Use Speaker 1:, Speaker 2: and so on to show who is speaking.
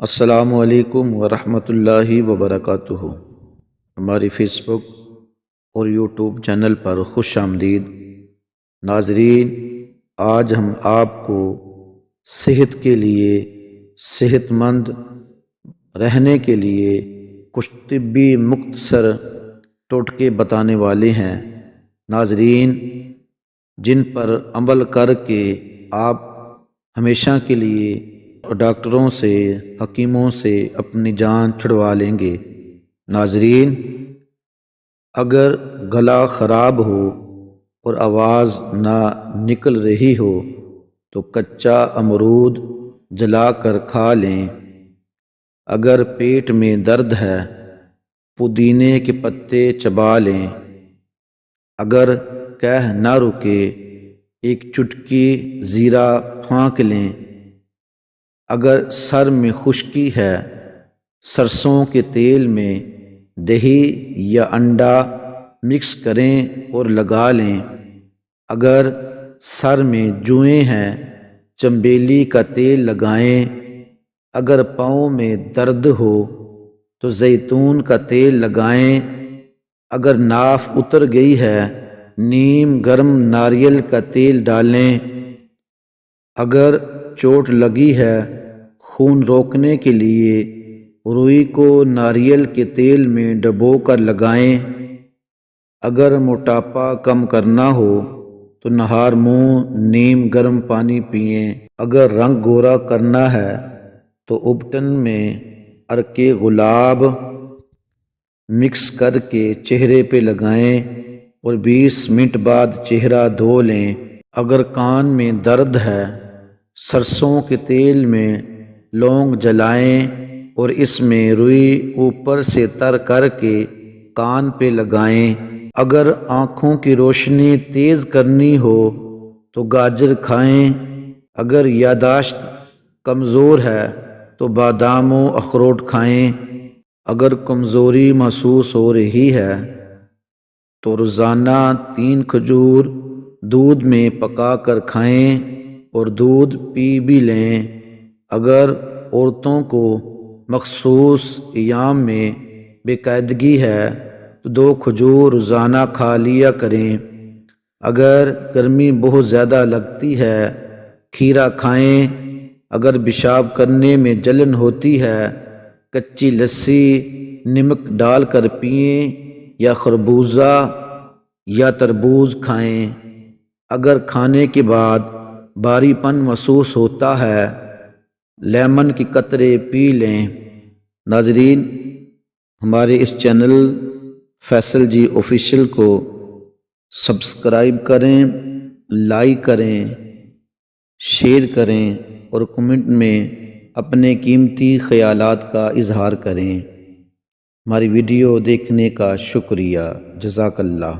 Speaker 1: السلام علیکم ورحمۃ اللہ وبرکاتہ۔ ہماری فیس بک اور یوٹیوب چینل پر خوش آمدید ناظرین۔ آج ہم آپ کو صحت کے لیے، صحت مند رہنے کے لیے کچھ طبی مختصر ٹوٹکے بتانے والے ہیں ناظرین، جن پر عمل کر کے آپ ہمیشہ کے لیے ڈاکٹروں سے، حکیموں سے اپنی جان چھڑوا لیں گے ناظرین۔ اگر گلا خراب ہو اور آواز نہ نکل رہی ہو تو کچا امرود جلا کر کھا لیں۔ اگر پیٹ میں درد ہے پودینے کے پتے چبا لیں۔ اگر قحط نہ رکے ایک چٹکی زیرہ پھونک لیں۔ اگر سر میں خشکی ہے سرسوں کے تیل میں دہی یا انڈا مکس کریں اور لگا لیں۔ اگر سر میں جوئیں ہیں چنبیلی کا تیل لگائیں۔ اگر پاؤں میں درد ہو تو زیتون کا تیل لگائیں۔ اگر ناف اتر گئی ہے نیم گرم ناریل کا تیل ڈالیں۔ اگر چوٹ لگی ہے خون روکنے کے لیے روئی کو ناریل کے تیل میں ڈبو کر لگائیں۔ اگر موٹاپا کم کرنا ہو تو نہار منہ نیم گرم پانی پئیں۔ اگر رنگ گورا کرنا ہے تو ابٹن میں عرق گلاب مکس کر کے چہرے پہ لگائیں اور 20 منٹ بعد چہرہ دھو لیں۔ اگر کان میں درد ہے سرسوں کے تیل میں لونگ جلائیں اور اس میں روئی اوپر سے تر کر کے کان پہ لگائیں۔ اگر آنکھوں کی روشنی تیز کرنی ہو تو گاجر کھائیں۔ اگر یادداشت کمزور ہے تو بادام و اخروٹ کھائیں۔ اگر کمزوری محسوس ہو رہی ہے تو روزانہ 3 کھجور دودھ میں پکا کر کھائیں اور دودھ پی بھی لیں۔ اگر عورتوں کو مخصوص ایام میں بے قاعدگی ہے تو 2 کھجور روزانہ کھا لیا کریں۔ اگر گرمی بہت زیادہ لگتی ہے کھیرا کھائیں۔ اگر پیشاب کرنے میں جلن ہوتی ہے کچی لسی نمک ڈال کر پئیں یا خربوزہ یا تربوز کھائیں۔ اگر کھانے کے بعد بھاری پن محسوس ہوتا ہے لیمن کے قطرے پی لیں۔ ناظرین، ہمارے اس چینل فیصل جی آفیشیل کو سبسکرائب کریں، لائک کریں، شیئر کریں اور کمنٹ میں اپنے قیمتی خیالات کا اظہار کریں۔ ہماری ویڈیو دیکھنے کا شکریہ، جزاک اللہ۔